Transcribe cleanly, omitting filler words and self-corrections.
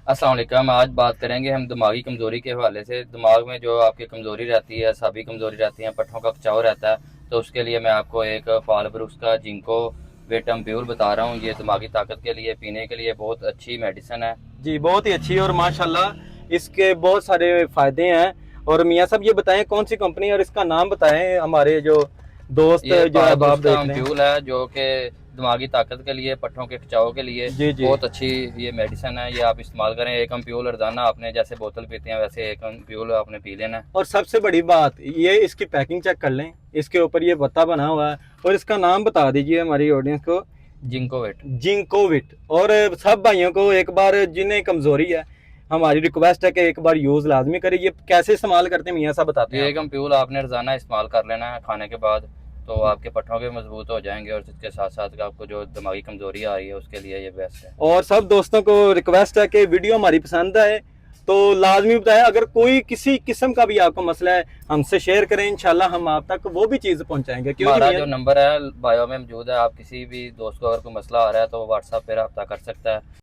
अस्सलाम वालेकुम। आज बात करेंगे हम दिमागी कमज़ोरी के हवाले से। दिमाग में जो आपकी कमज़ोरी रहती है, असाबी कमज़ोरी रहती है, पट्ठों का खिंचाव रहता है, तो उसके लिए मैं आपको एक फॉल ब्रूक्स का जिंको वेट एम्प्यूल बता रहा हूँ। ये दिमागी ताकत के लिए, पीने के लिए बहुत अच्छी मेडिसिन है। जी बहुत ही अच्छी है और माशाल्लाह इसके बहुत सारे फायदे हैं। और मियाँ साहब ये बताएं कौन सी कंपनी और इसका नाम बताएं, हमारे जो दोस्त ये जो फॉल अब ब्रूक्स आप का देख रहे हैं। एम्प्यूल है, जो कि दिमागी ताकत के लिए, पट्ठों के खिंचाव के लिए जी जी। बहुत अच्छी ये मेडिसिन है। ये आप इस्तेमाल करें। एक एम्प्यूल रोजाना आपने जैसे बोतल पीते हैं वैसे एक एम्प्यूल आपने पी लेना है। और सबसे बड़ी बात ये इसकी पैकिंग चेक कर लें, इसके ऊपर ये पत्ता बना हुआ है। और इसका नाम बता दीजिए हमारी ऑडियंस को। जिंकोवेट। जिंकोविट। और सब भाइयों को एक बार जिन्हें कमजोरी है, हमारी रिक्वेस्ट है कि एक बार यूज लाजमी करें। ये कैसे इस्तेमाल करते हैं मियाँ साहब बताते हैं ये एक आपको। एम्प्यूल आपने रोजाना इस्तेमाल कर लेना है खाने के बाद, तो आपके पट्ठों के मजबूत हो जाएंगे और इसके साथ साथ आपको जो दिमागी कमजोरी आ रही है उसके लिए ये बेस्ट है। और सब दोस्तों को रिक्वेस्ट है कि वीडियो हमारी पसंद आए तो लाजमी बताएं। अगर कोई किसी किस्म का भी आपको मसला है हमसे शेयर करें, इंशाल्लाह हम आप तक वो भी चीज़ पहुंचाएंगे। क्यों जी हमारा मियाँ। जो नंबर है बायो में मौजूद है। आप किसी भी दोस्त को अगर कोई मसला आ रहा है तो वो व्हाट्सएप पे रब्ता कर सकता है।